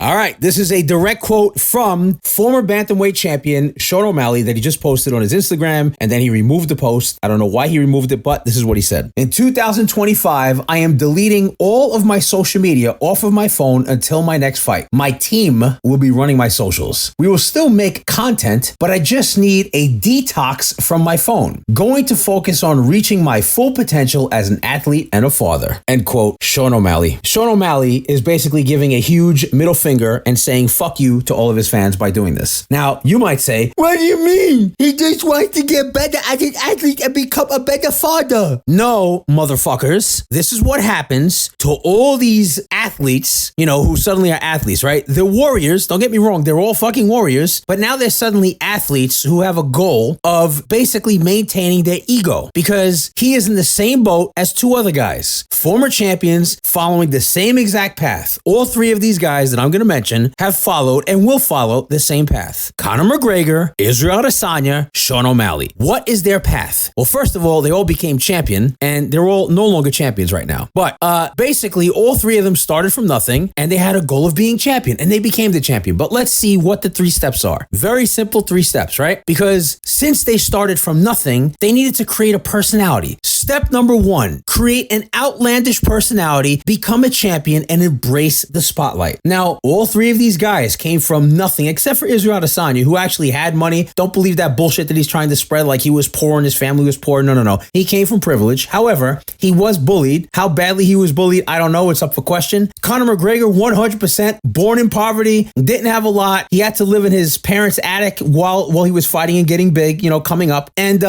All right, this is a direct quote from former bantamweight champion Sean O'Malley that he just posted on his Instagram, and then he removed the post. I don't know why he removed it, but this is what he said. In 2025, I am deleting all of my social media off of my phone until my next fight. My team will be running my socials. We will still make content, but I just need a detox from my phone. Going to focus on reaching my full potential as an athlete and a father. End quote, Sean O'Malley. Sean O'Malley is basically giving a huge middle finger and saying fuck you to all of his fans by doing this. Now, you might say, what do you mean? He just wants to get better as an athlete and become a better father. No, motherfuckers. This is what happens to all these athletes, who suddenly are athletes, right? They're warriors. Don't get me wrong. They're all fucking warriors. But now they're suddenly athletes who have a goal of basically maintaining their ego, because he is in the same boat as two other guys, former champions following the same exact path. All three of these guys that I'm going to mention have followed and will follow the same path. Conor McGregor, Israel Adesanya, Sean O'Malley. What is their path? Well, first of all, they all became champion, and they're all no longer champions right now. But basically, all three of them started from nothing, and they had a goal of being champion, and they became the champion. But let's see what the 3 steps are. Very simple 3 steps, right? Because since they started from nothing, they needed to create a personality. Step number 1, create an outlandish personality, become a champion, and embrace the spotlight. Now, all 3 of these guys came from nothing, except for Israel Adesanya, who actually had money. Don't believe that bullshit that he's trying to spread like he was poor and his family was poor. No. He came from privilege. However, he was bullied. How badly he was bullied, I don't know. It's up for question. Conor McGregor, 100% born in poverty, didn't have a lot. He had to live in his parents' attic while he was fighting and getting big, coming up. And,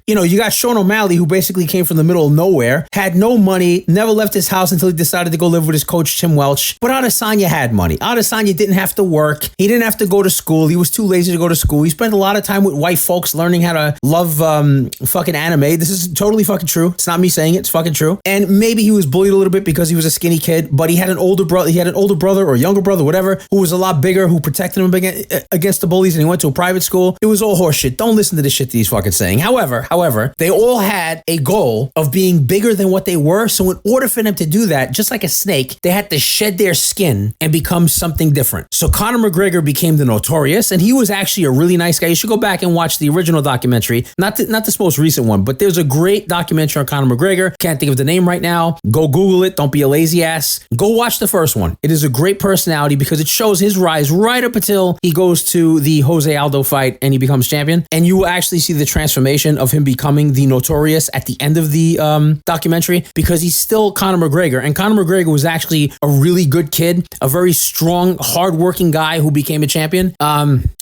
you got Sean O'Malley, who basically came from the middle of nowhere, had no money, never left his house until he decided to go live with his coach, Tim Welch. But Adesanya had money. Adesanya didn't have to work. He didn't have to go to school. He was too lazy to go to school. He spent a lot of time with white folks learning how to love fucking anime. This is totally fucking true. It's not me saying it. It's fucking true. And maybe he was bullied a little bit because he was a skinny kid, but he had an older brother. He had an older brother or younger brother, whatever, who was a lot bigger, who protected him against the bullies, and he went to a private school. It was all horseshit. Don't listen to this shit that he's fucking saying. However, they all had a goal of being bigger than what they were. So in order for them to do that, just like a snake, they had to shed their skin and become something different. So Conor McGregor became the Notorious, and he was actually a really nice guy. You should go back and watch the original documentary, not this most recent one, but there's a great documentary on Conor McGregor. Can't think of the name right now. Go Google it. Don't be a lazy ass. Go watch the first one. It is a great personality because it shows his rise right up until he goes to the Jose Aldo fight and he becomes champion. And you will actually see the transformation of him becoming the Notorious at the end of the documentary, because he's still Conor McGregor. And Conor McGregor was actually a really good kid, a very strong, hardworking guy who became a champion.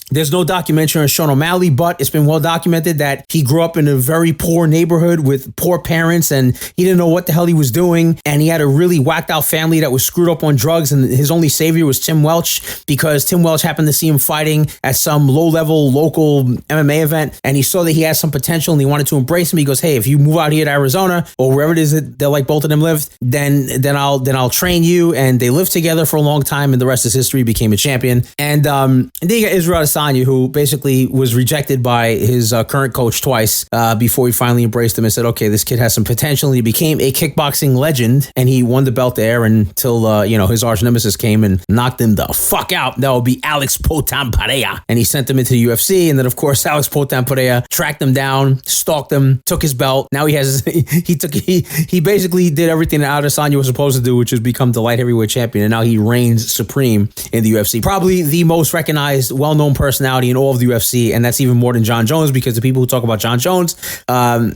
There's no documentary on Sean O'Malley, but it's been well documented that he grew up in a very poor neighborhood with poor parents, and he didn't know what the hell he was doing. And he had a really whacked out family that was screwed up on drugs, and his only savior was Tim Welch, because Tim Welch happened to see him fighting at some low-level local MMA event, and he saw that he had some potential and he wanted to embrace him. He goes, hey, if you move out here to Arizona or wherever it is that they're like both of them lived, then I'll train you. And they lived together for a long time, and the rest is history. Became a champion. And then you got Israel Adesanya, who basically was rejected by his current coach twice before he finally embraced him and said, okay, this kid has some potential. And he became a kickboxing legend, and he won the belt there until his arch nemesis came and knocked him the fuck out. That would be Alex Poatan Pereira, and he sent him into the UFC. And then of course Alex Poatan Pereira tracked him down, stalked him, took his belt. Now he basically did everything that Adesanya was supposed to do, which is become the light heavyweight champion, and now he reigns supreme in the UFC. Probably the most recognized, well-known personality in all of the UFC, and that's even more than John Jones, because the people who talk about John Jones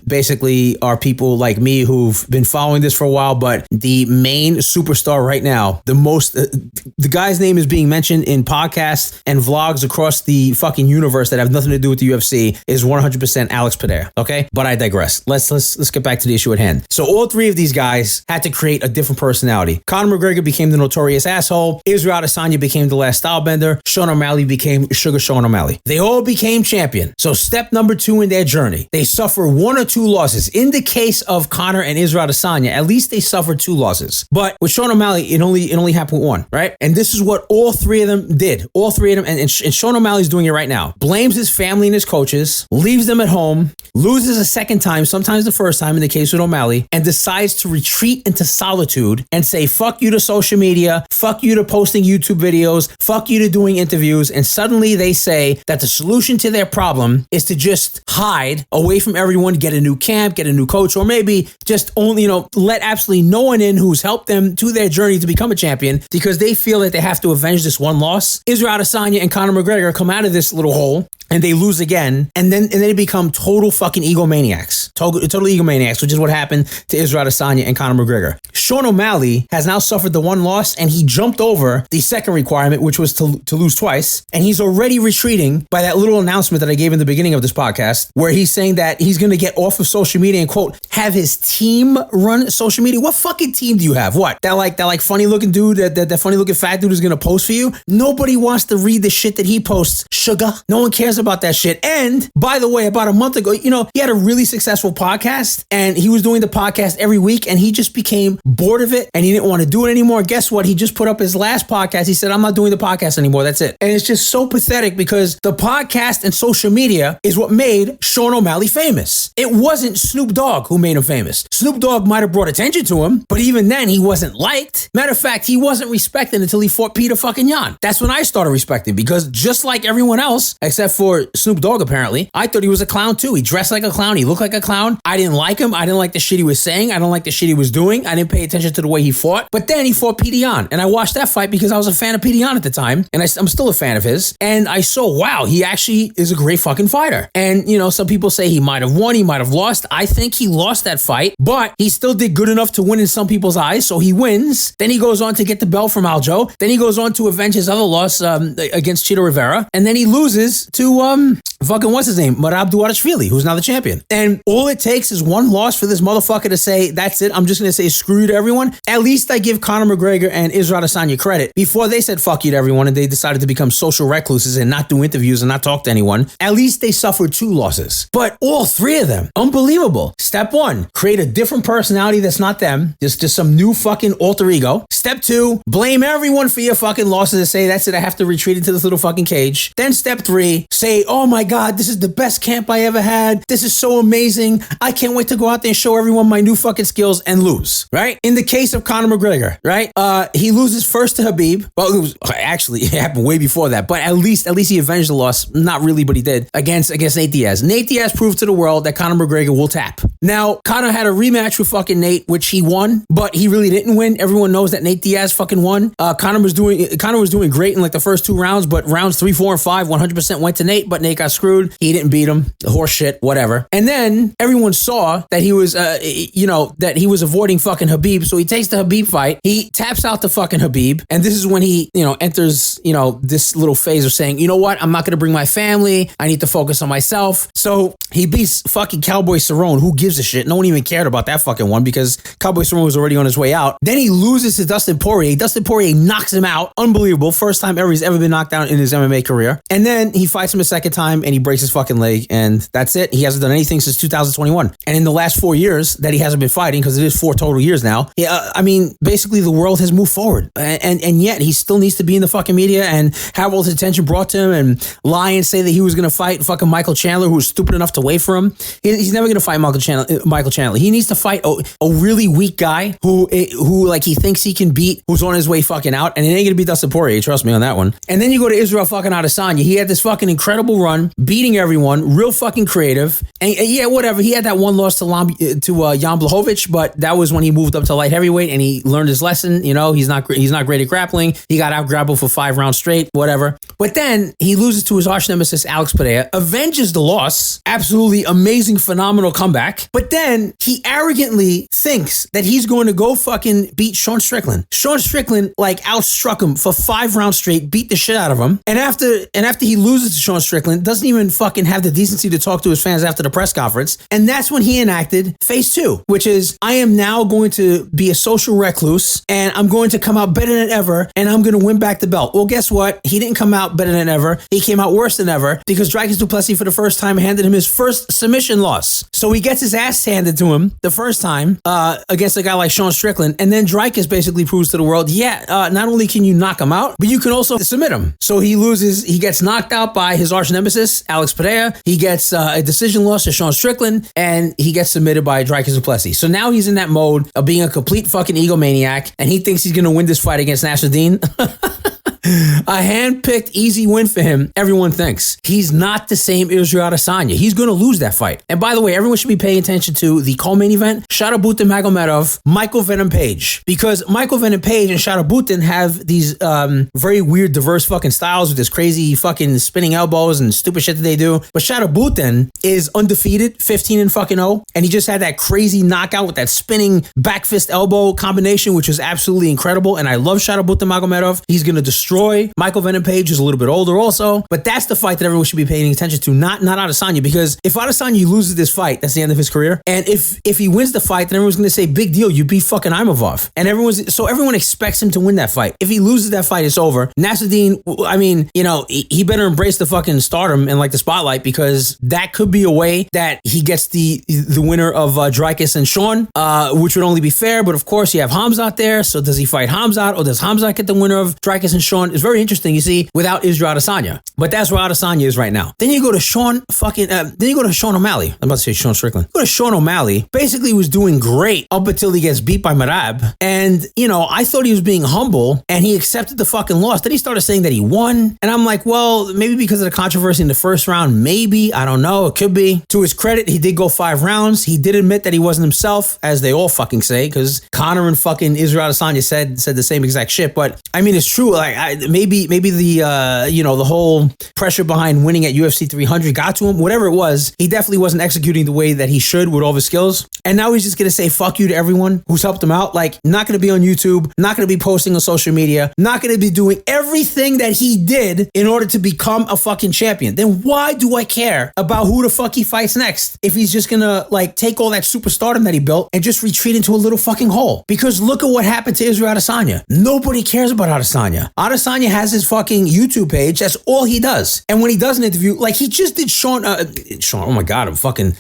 basically are people like me who've been following this for a while. But the main superstar right now, the guy's name is being mentioned in podcasts and vlogs across the fucking universe that have nothing to do with the UFC, is 100% Alex Pereira. Okay, but I digress. Let's get back to the issue at hand. So all 3 of these guys had to create a different personality. Conor McGregor became the Notorious asshole. Israel Adesanya became the last stylebender. Sean O'Malley became Sugar with Sean O'Malley. They all became champion. So step number 2 in their journey, they suffer 1 or 2 losses. In the case of Conor and Israel Adesanya, at least they suffered 2 losses. But with Sean O'Malley, it only happened with 1, right? And this is what all 3 of them did. All 3 of them, and Sean O'Malley's doing it right now. Blames his family and his coaches, leaves them at home, loses a second time, sometimes the first time in the case with O'Malley, and decides to retreat into solitude and say, fuck you to social media, fuck you to posting YouTube videos, fuck you to doing interviews. And suddenly they say that the solution to their problem is to just hide away from everyone, get a new camp, get a new coach, or maybe just only, let absolutely no one in who's helped them to their journey to become a champion because they feel that they have to avenge this one loss. Israel Adesanya and Conor McGregor come out of this little hole and they lose again, and then they become total fucking egomaniacs. Total egomaniacs, which is what happened to Israel Adesanya and Conor McGregor. Sean O'Malley has now suffered the 1 loss, and he jumped over the second requirement, which was to lose twice, and he's already retreating by that little announcement that I gave in the beginning of this podcast, where he's saying that he's going to get off of social media and, quote, have his team run social media. What fucking team do you have? What? That funny looking dude, that funny looking fat dude is going to post for you? Nobody wants to read the shit that he posts. Sugar. No one cares about that shit. And by the way, about a month ago, he had a really successful podcast, and he was doing the podcast every week, and he just became bored of it and he didn't want to do it anymore. Guess what? He just put up his last podcast. He said, I'm not doing the podcast anymore. That's it. And it's just so pathetic because the podcast and social media is what made Sean O'Malley famous. It wasn't Snoop Dogg who made him famous. Snoop Dogg might have brought attention to him, but even then he wasn't liked. Matter of fact, he wasn't respected until he fought Peter fucking Yan. That's when I started respecting, because just like everyone else, except for Snoop Dogg apparently, I thought he was a clown too. He dressed like a clown. He looked like a clown. I didn't like him. I didn't like the shit he was saying. I don't like the shit he was doing. I didn't pay attention to the way he fought. But then he fought Peter Yan, and I watched that fight because I was a fan of Peter Yan at the time, and I'm still a fan of his. And I saw, wow, he actually is a great fucking fighter. And some people say he might have won, he might have lost. I think he lost that fight, but he still did good enough to win in some people's eyes. So he wins. Then he goes on to get the belt from Aljo. Then he goes on to avenge his other loss against Chito Rivera. And then he loses to fucking what's his name? Merab Dvalishvili, who's now the champion. And all it takes is 1 loss for this motherfucker to say, that's it, I'm just going to say screw you to everyone. At least I give Conor McGregor and Israel Adesanya credit. Before they said fuck you to everyone and they decided to become social recluses and not do interviews and not talk to anyone, at least they suffered 2 losses. But all 3 of them, unbelievable. Step 1, create a different personality that's not them. Just some new fucking alter ego. Step 2, blame everyone for your fucking losses and say, that's it, I have to retreat into this little fucking cage. Then step 3, say, oh my God, this is the best camp I ever had. This is so amazing. I can't wait to go out there and show everyone my new fucking skills, and lose, right? In the case of Conor McGregor, right? He loses first to Khabib. Well, it happened way before that, but at least he avenged the loss. Not really, but he did against Nate Diaz. Nate Diaz proved to the world that Conor McGregor will tap. Now, Conor had a rematch with fucking Nate, which he won, but he really didn't win. Everyone knows that Nate Diaz fucking won. Conor was doing great in like the first 2 rounds, but rounds 3, 4, and 5, 100% went to Nate, but Nate got screwed. He didn't beat him. Horse shit, whatever. And then everyone saw that he was, that he was avoiding fucking Khabib. So he takes the Khabib fight. He taps out the fucking Khabib. And this is when he, enters, this little phase of saying, you know what? I'm not going to bring my family. I need to focus on myself. So he beats fucking Cowboy Cerrone. Who gives a shit? No one even cared about that fucking one because Cowboy Cerrone was already on his way out. Then he loses to Dustin Poirier. Dustin Poirier knocks him out. Unbelievable. First time ever he's ever been knocked out in his MMA career. And then he fights him a second time and he breaks his fucking leg. And that's it. He hasn't done anything since 2021. And in the last 4 years that he hasn't been fighting, because it is 4 total years now, basically the world has moved forward. And yet he still needs to be in the fucking media and have all his attention brought to him and lie and say that he was going to fight fucking Michael Chandler, who was stupid enough to wait for him. He's never going to fight Michael Chandler. He needs to fight a really weak guy who like he thinks he can beat, who's on his way fucking out, and it ain't going to be Dustin Poirier, trust me on that one. And then you go to Israel fucking Adesanya. He had this fucking incredible run, beating everyone, real fucking creative. And yeah, whatever. He had that 1 loss to Jan Blachowicz, but that was when he moved up to light heavyweight and he learned his lesson. He's not great at grappling. He got out grappled for 5 rounds straight, whatever. But then he loses to his arch nemesis, Alex Pereira, avenges the loss. Absolutely amazing, phenomenal comeback. But then he arrogantly thinks that he's going to go fucking beat Sean Strickland. Sean Strickland outstruck him for 5 rounds straight, beat the shit out of him. And after he loses to Sean Strickland, doesn't even fucking have the decency to talk to his fans after the press conference. And that's when he enacted phase 2, which is, I am now going to be a social recluse and I'm going to come out better than ever and I'm going to win back the belt. Well, guess what? He didn't come out better than ever. He came out worse than ever because Dricus du Plessis for the first time handed him his first submission loss. So he gets his ass handed to him the first time against a guy like Sean Strickland. And then Dricus basically proves to the world, not only can you knock him out, but you can also submit him. So he loses, he gets knocked out by his arch nemesis, Alex Pereira. He gets a decision loss to Sean Strickland, and he gets submitted by Dricus du Plessis. So now he's in that mode of being a complete fucking egomaniac, and he thinks he's going to win this fight against Nasruddin. A hand-picked easy win for him, everyone thinks. He's not the same Israel Adesanya. He's going to lose that fight. And by the way, everyone should be paying attention to the co-main event, Sharabutin Magomedov, Michael Venom Page. Because Michael Venom Page and Sharabutin have these very weird, diverse fucking styles with this crazy fucking spinning elbows and stupid shit that they do. But Sharabutin is undefeated, 15-0, and he just had that crazy knockout with that spinning back fist elbow combination, which was absolutely incredible. And I love Sharabutin Magomedov. He's going to destroy Michael Venom Page, who's a little bit older also. But that's the fight that everyone should be paying attention to, not Adesanya, because if Adesanya loses this fight, that's the end of his career. And if he wins the fight, then everyone's going to say, big deal, you beat fucking Imavov. And everyone expects him to win that fight. If he loses that fight, it's over. Nasruddin, I mean, he better embrace the fucking stardom and like the spotlight, because that could be a way that he gets the winner of Dricus and Sean, which would only be fair. But of course, you have Hamzat there. So does he fight Hamzat, or does Hamzat get the winner of Dricus and Sean? It's very interesting, you see, without Israel Adesanya. But that's where Adesanya is right now. Then you go to Sean O'Malley. I'm about to say Sean Strickland. You go to Sean O'Malley, basically was doing great up until he gets beat by Merab. And, I thought he was being humble and he accepted the fucking loss. Then he started saying that he won. And I'm like, well, maybe because of the controversy in the first round, maybe, I don't know, it could be. To his credit, he did go 5 rounds. He did admit that he wasn't himself, as they all fucking say, because Conor and fucking Israel Adesanya said the same exact shit. But I mean, it's true. Like, maybe the whole pressure behind winning at UFC 300 got to him. Whatever it was, he definitely wasn't executing the way that he should with all of his skills. And now he's just gonna say fuck you to everyone who's helped him out. Like, not gonna be on YouTube, not gonna be posting on social media, not gonna be doing everything that he did in order to become a fucking champion. Then why do I care about who the fuck he fights next if he's just gonna take all that superstardom that he built and just retreat into a little fucking hole? Because look at what happened to Israel Adesanya. Nobody cares about Adesanya. Adesanya has his fucking YouTube page. That's all he does. And when he does an interview, like he just did Sean, oh my God,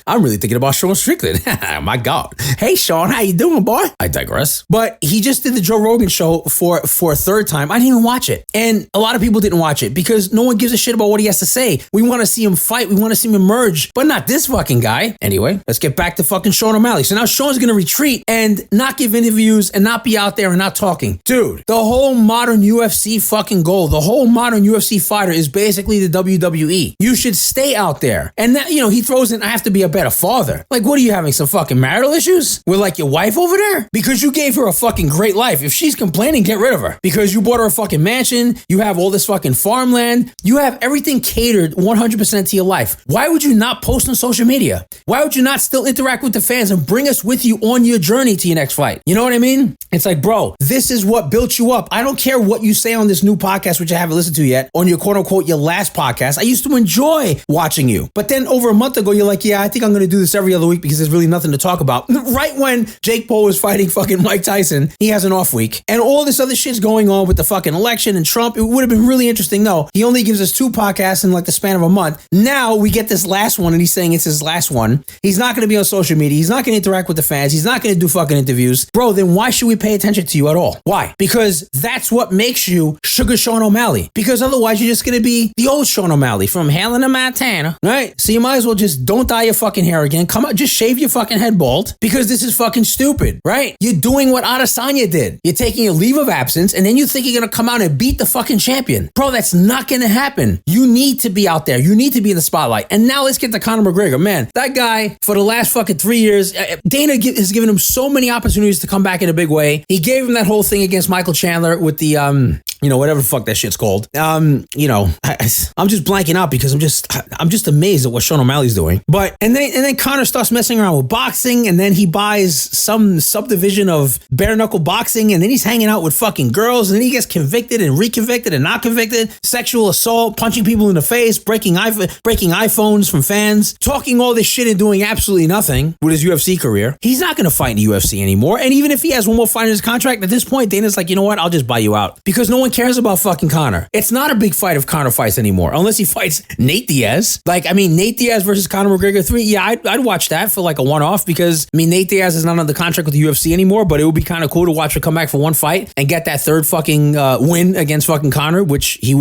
I'm really thinking about Sean Strickland. My God. Hey, Sean, how you doing, boy? I digress. But he just did the Joe Rogan show for a third time. I didn't even watch it. And a lot of people didn't watch it because no one gives a shit about what he has to say. We want to see him fight. We want to see him emerge, but not this fucking guy. Anyway, let's get back to fucking Sean O'Malley. So now Sean's going to retreat and not give interviews and not be out there and not talking. Dude, the whole modern UFC fucking goal, the whole modern UFC fighter is basically the WWE. You should stay out there. And that, he throws in, I have to be a better father. Like, what are you having, some fucking marital issues with your wife over there? Because you gave her a fucking great life. If she's complaining, get rid of her. Because you bought her a fucking mansion, you have all this fucking farmland, you have everything catered 100% to your life. Why would you not post on social media? Why would you not still interact with the fans and bring us with you on your journey to your next fight? You know what I mean? It's like, bro, this is what built you up. I don't care what you say on this new podcast, which I haven't listened to yet, on your quote unquote, your last podcast. I used to enjoy watching you. But then over a month ago, you're like, yeah, I think I'm going to do this every other week because there's really nothing to talk about. Right when Jake Paul was fighting fucking Mike Tyson, he has an off week. And all this other shit's going on with the fucking election and Trump. It would have been really interesting. No, he only gives us 2 podcasts in the span of a month. Now we get this last one and he's saying it's his last one. He's not going to be on social media. He's not going to interact with the fans. He's not going to do fucking interviews. Bro, then why should we pay attention to you at all? Why? Because that's what makes you Sugar Sean O'Malley. Because otherwise you're just going to be the old Sean O'Malley from Helen and Montana, right? So you might as well just don't dye your fucking hair again. Come out, just shave your fucking head bald because this is fucking stupid, right? You're doing what Adesanya did. You're taking a leave of absence and then you think you're going to come out and beat the fucking champion. Bro, that's not going to happen. You need to be out there. You need to be in the spotlight. And now let's get to Conor McGregor. Man, that guy for the last fucking 3 years, Dana has given him so many opportunities to come back in a big way. He gave him that whole thing against Michael Chandler with the whatever the fuck that shit's called. I'm just blanking out because I'm just amazed at what Sean O'Malley's doing. But and then Conor starts messing around with boxing, and then he buys some subdivision of bare knuckle boxing, and then he's hanging out with fucking girls, and then he gets convicted and reconvicted and not convicted, sexual assault, punching people in the face, breaking iPhones from fans, talking all this shit and doing absolutely nothing with his UFC career. He's not going to fight in the UFC anymore. And even if he has one more fight in his contract, at this point, Dana's like, you know what? I'll just buy you out because no one cares about fucking Conor. It's not a big fight if Conor fights anymore, unless he fights Nate Diaz. Nate Diaz versus Conor McGregor 3. Yeah, I'd watch that for like a one-off because, Nate Diaz is not under contract with the UFC anymore, but it would be kind of cool to watch him come back for one fight and get that third fucking win against fucking Conor, which it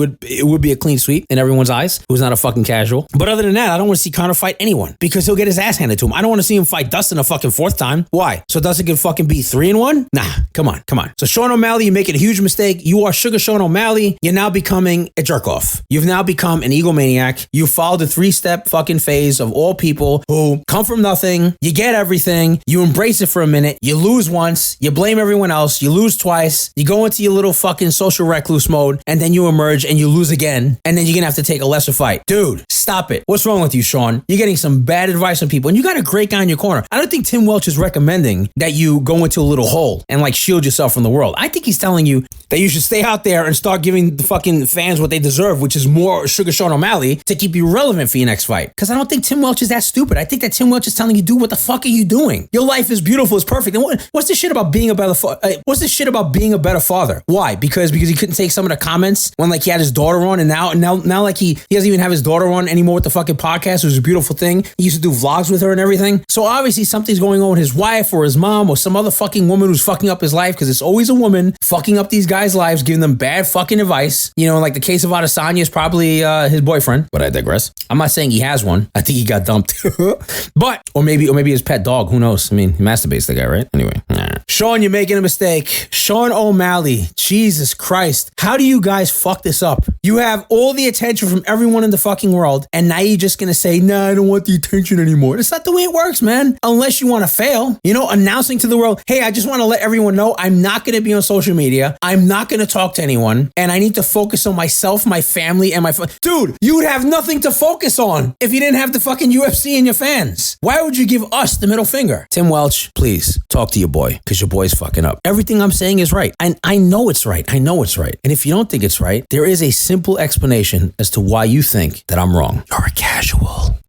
would be a clean sweep in everyone's eyes, who's not a fucking casual. But other than that, I don't want to see Conor fight anyone because he'll get his ass handed to him. I don't want to see him fight Dustin a fucking fourth time. Why? So Dustin can fucking be 3-1? Nah, come on. So Sean O'Malley, you're making a huge mistake. You are Sugar Sean O'Malley. You're now becoming a jerk off. You've now become an egomaniac. You followed the 3-step fucking phase of all people who come from nothing. You get everything. You embrace it for a minute. You lose once. You blame everyone else. You lose twice. You go into your little fucking social recluse mode, and then you emerge and you lose again. And then you're going to have to take a lesser fight. Dude, stop it. What's wrong with you, Sean? You're getting some bad advice from people, and you got a great guy in your corner. I don't think Tim Welch is recommending that you go into a little hole and like shield yourself from the world. I think he's telling you that you should stay out there and start giving the fucking fans what they deserve, which is more Sugar Sean O'Malley to keep you relevant for your next fight. Because I don't think Tim Welch is that stupid. I think that Tim Welch is telling you, dude, what the fuck are you doing? Your life is beautiful, it's perfect. And what's this shit about being a better father? Why? Because he couldn't take some of the comments when like he had his daughter on, and now like he doesn't even have his daughter on anymore with the fucking podcast. It was a beautiful thing. He used to do vlogs with her and everything. So obviously something's going on with his wife or his mom or some other fucking woman who's fucking up his life, because it's always a woman fucking up these guys' lives, giving them bad fucking advice. Like the case of Adesanya is probably his boyfriend, but I digress. I'm not saying he has one. I think he got dumped. Or maybe his pet dog. Who knows? He masturbates, the guy, right? Anyway. Sean, you're making a mistake. Sean O'Malley. Jesus Christ. How do you guys fuck this up? You have all the attention from everyone in the fucking world, and now you're just gonna say, nah, I don't want the attention anymore. That's not the way it works, man. Unless you want to fail. Announcing to the world, hey, I just want to let everyone know I'm not gonna be on social media. I'm not gonna talk to anyone, and I need to focus on myself, my family, and Dude, you would have nothing to focus on if you didn't have the fucking UFC and your fans. Why would you give us the middle finger? Tim Welch, please talk to your boy, because your boy's fucking up. Everything I'm saying is right. And I know it's right. And if you don't think it's right, there is a simple explanation as to why you think that I'm wrong. You're a casual.